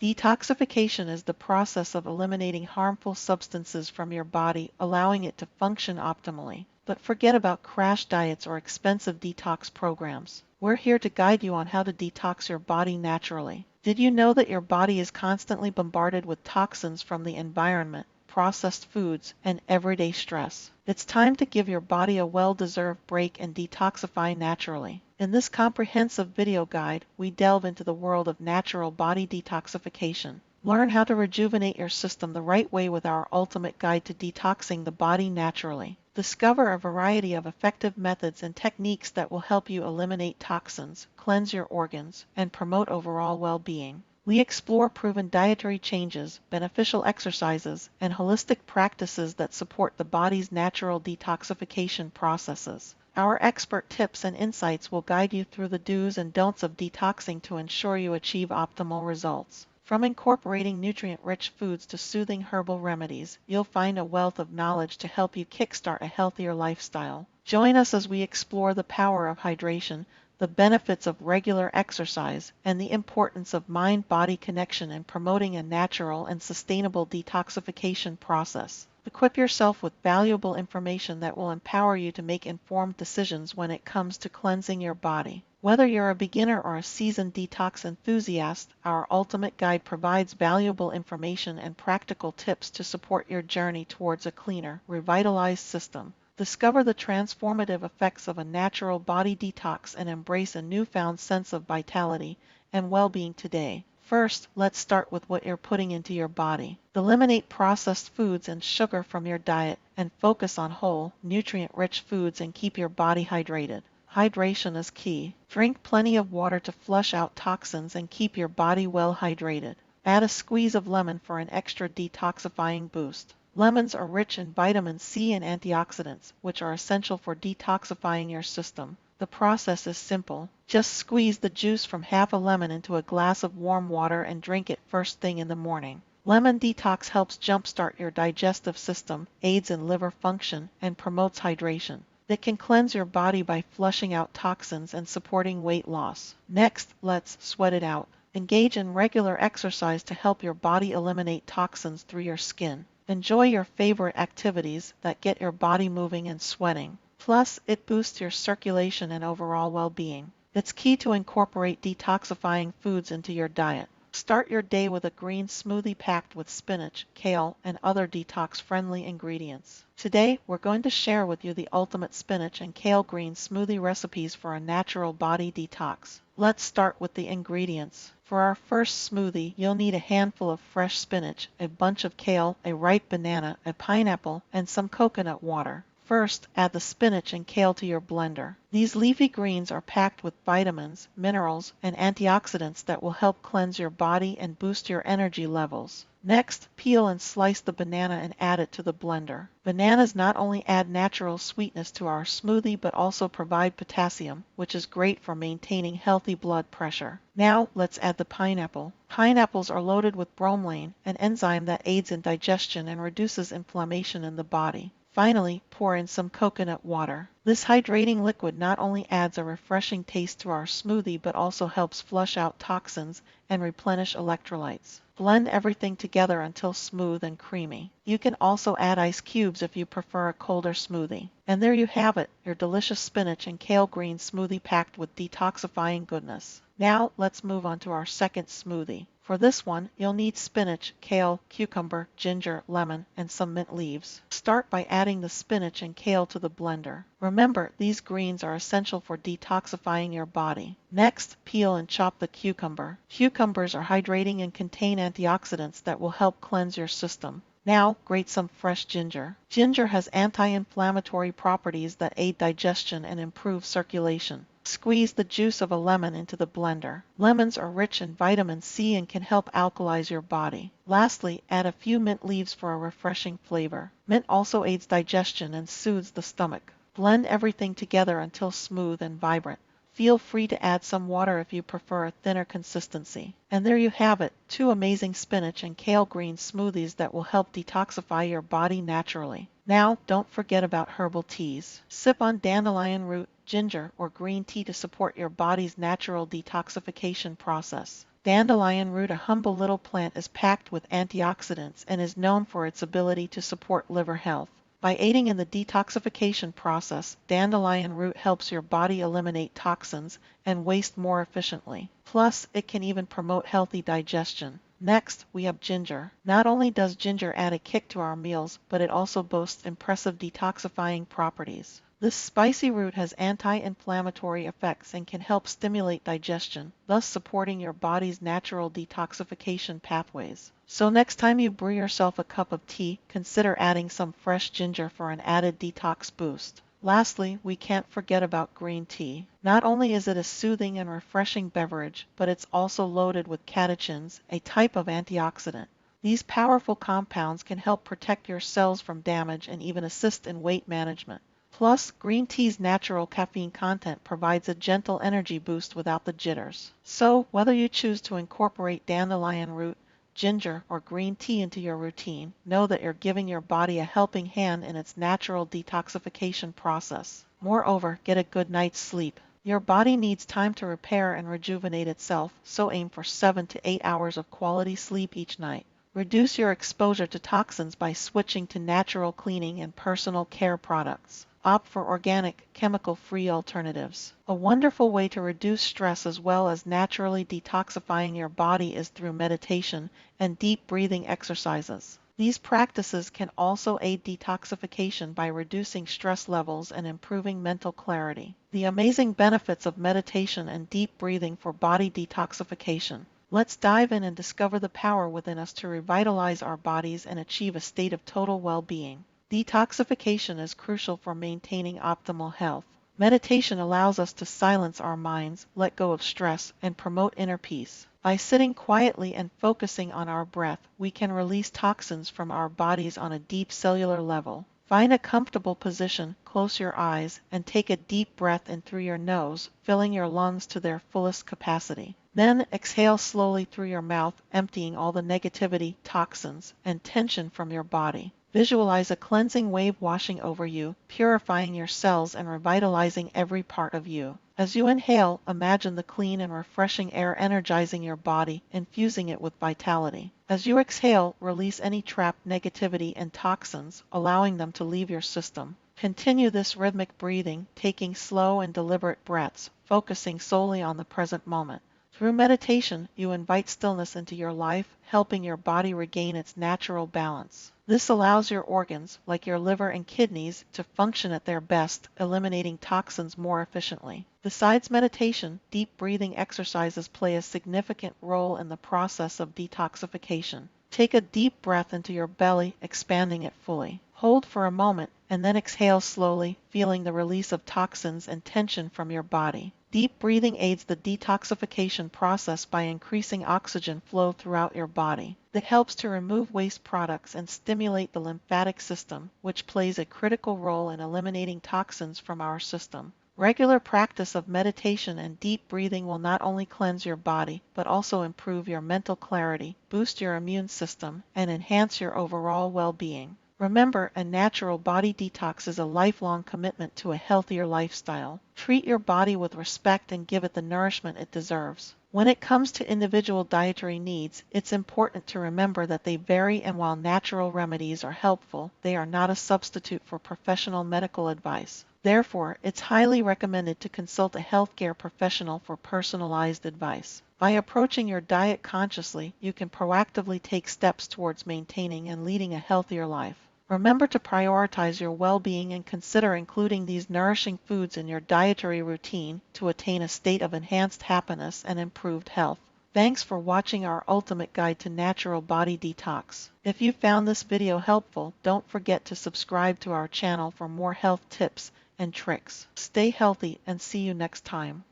Detoxification is the process of eliminating harmful substances from your body, allowing it to function optimally. But forget about crash diets or expensive detox programs. We're here to guide you on how to detox your body naturally. Did you know that your body is constantly bombarded with toxins from the environment, processed foods, and everyday stress? It's time to give your body a well-deserved break and detoxify naturally. In this comprehensive video guide, we delve into the world of natural body detoxification. Learn how to rejuvenate your system the right way with our ultimate guide to detoxing the body naturally. Discover a variety of effective methods and techniques that will help you eliminate toxins, cleanse your organs, and promote overall well-being. We explore proven dietary changes, beneficial exercises, and holistic practices that support the body's natural detoxification processes. Our expert tips and insights will guide you through the do's and don'ts of detoxing to ensure you achieve optimal results. From incorporating nutrient-rich foods to soothing herbal remedies, you'll find a wealth of knowledge to help you kickstart a healthier lifestyle. Join us as we explore the power of hydration, the benefits of regular exercise, and the importance of mind-body connection in promoting a natural and sustainable detoxification process. Equip yourself with valuable information that will empower you to make informed decisions when it comes to cleansing your body. Whether you're a beginner or a seasoned detox enthusiast, our ultimate guide provides valuable information and practical tips to support your journey towards a cleaner, revitalized system. Discover the transformative effects of a natural body detox and embrace a newfound sense of vitality and well-being today. First, let's start with what you're putting into your body. Eliminate processed foods and sugar from your diet and focus on whole, nutrient-rich foods and keep your body hydrated. Hydration is key. Drink plenty of water to flush out toxins and keep your body well hydrated. Add a squeeze of lemon for an extra detoxifying boost. Lemons are rich in vitamin C and antioxidants, which are essential for detoxifying your system. The process is simple. Just squeeze the juice from half a lemon into a glass of warm water and drink it first thing in the morning. Lemon detox helps jumpstart your digestive system, aids in liver function, and promotes hydration. It can cleanse your body by flushing out toxins and supporting weight loss. Next, let's sweat it out. Engage in regular exercise to help your body eliminate toxins through your skin. Enjoy your favorite activities that get your body moving and sweating. Plus, it boosts your circulation and overall well-being. It's key to incorporate detoxifying foods into your diet. Start your day with a green smoothie packed with spinach, kale, and other detox-friendly ingredients. Today, we're going to share with you the ultimate spinach and kale green smoothie recipes for a natural body detox. Let's start with the ingredients. For our first smoothie, you'll need a handful of fresh spinach, a bunch of kale, a ripe banana, a pineapple, and some coconut water. First, add the spinach and kale to your blender. These leafy greens are packed with vitamins, minerals, and antioxidants that will help cleanse your body and boost your energy levels. Next, peel and slice the banana and add it to the blender. Bananas not only add natural sweetness to our smoothie but also provide potassium, which is great for maintaining healthy blood pressure. Now, let's add the pineapple. Pineapples are loaded with bromelain, an enzyme that aids in digestion and reduces inflammation in the body. Finally, pour in some coconut water. This hydrating liquid not only adds a refreshing taste to our smoothie but also helps flush out toxins and replenish electrolytes. Blend everything together until smooth and creamy. You can also add ice cubes if you prefer a colder smoothie. And there you have it, your delicious spinach and kale green smoothie packed with detoxifying goodness. Now, let's move on to our second smoothie. For this one, you'll need spinach, kale, cucumber, ginger, lemon, and some mint leaves. Start by adding the spinach and kale to the blender. Remember, these greens are essential for detoxifying your body. Next, peel and chop the cucumber. Cucumbers are hydrating and contain antioxidants that will help cleanse your system. Now, grate some fresh ginger. Ginger has anti-inflammatory properties that aid digestion and improve circulation. Squeeze the juice of a lemon into the blender. Lemons are rich in vitamin C and can help alkalize your body. Lastly, add a few mint leaves for a refreshing flavor. Mint also aids digestion and soothes the stomach. Blend everything together until smooth and vibrant. Feel free to add some water if you prefer a thinner consistency. And there you have it, 2 amazing spinach and kale green smoothies that will help detoxify your body naturally. Now, don't forget about herbal teas. Sip on dandelion root, ginger, or green tea to support your body's natural detoxification process. Dandelion root, a humble little plant, is packed with antioxidants and is known for its ability to support liver health. By aiding in the detoxification process, dandelion root helps your body eliminate toxins and waste more efficiently. Plus, it can even promote healthy digestion. Next, we have ginger. Not only does ginger add a kick to our meals, but it also boasts impressive detoxifying properties. This spicy root has anti-inflammatory effects and can help stimulate digestion, thus supporting your body's natural detoxification pathways. So next time you brew yourself a cup of tea, consider adding some fresh ginger for an added detox boost. Lastly, we can't forget about green tea. Not only is it a soothing and refreshing beverage, but it's also loaded with catechins, a type of antioxidant. These powerful compounds can help protect your cells from damage and even assist in weight management. Plus, green tea's natural caffeine content provides a gentle energy boost without the jitters. So, whether you choose to incorporate dandelion root, ginger, or green tea into your routine, know that you're giving your body a helping hand in its natural detoxification process. Moreover, get a good night's sleep. Your body needs time to repair and rejuvenate itself, so aim for 7 to 8 hours of quality sleep each night. Reduce your exposure to toxins by switching to natural cleaning and personal care products. Opt for organic, chemical-free alternatives. A wonderful way to reduce stress as well as naturally detoxifying your body is through meditation and deep breathing exercises. These practices can also aid detoxification by reducing stress levels and improving mental clarity. The amazing benefits of meditation and deep breathing for body detoxification. Let's dive in and discover the power within us to revitalize our bodies and achieve a state of total well-being. Detoxification is crucial for maintaining optimal health. Meditation allows us to silence our minds, let go of stress, and promote inner peace. By sitting quietly and focusing on our breath, we can release toxins from our bodies on a deep cellular level. Find a comfortable position, close your eyes, and take a deep breath in through your nose, filling your lungs to their fullest capacity. Then exhale slowly through your mouth, emptying all the negativity, toxins, and tension from your body. Visualize a cleansing wave washing over you, purifying your cells and revitalizing every part of you. As you inhale, imagine the clean and refreshing air energizing your body, infusing it with vitality. As you exhale, release any trapped negativity and toxins, allowing them to leave your system. Continue this rhythmic breathing, taking slow and deliberate breaths, focusing solely on the present moment. Through meditation, you invite stillness into your life, helping your body regain its natural balance. This allows your organs, like your liver and kidneys, to function at their best, eliminating toxins more efficiently. Besides meditation, deep breathing exercises play a significant role in the process of detoxification. Take a deep breath into your belly, expanding it fully. Hold for a moment, and then exhale slowly, feeling the release of toxins and tension from your body. Deep breathing aids the detoxification process by increasing oxygen flow throughout your body. It helps to remove waste products and stimulate the lymphatic system, which plays a critical role in eliminating toxins from our system. Regular practice of meditation and deep breathing will not only cleanse your body, but also improve your mental clarity, boost your immune system, and enhance your overall well-being. Remember, a natural body detox is a lifelong commitment to a healthier lifestyle. Treat your body with respect and give it the nourishment it deserves. When it comes to individual dietary needs, it's important to remember that they vary, and while natural remedies are helpful, they are not a substitute for professional medical advice. Therefore, it's highly recommended to consult a healthcare professional for personalized advice. By approaching your diet consciously, you can proactively take steps towards maintaining and leading a healthier life. Remember to prioritize your well-being and consider including these nourishing foods in your dietary routine to attain a state of enhanced happiness and improved health. Thanks for watching our ultimate guide to natural body detox. If you found this video helpful, don't forget to subscribe to our channel for more health tips and tricks. Stay healthy and see you next time.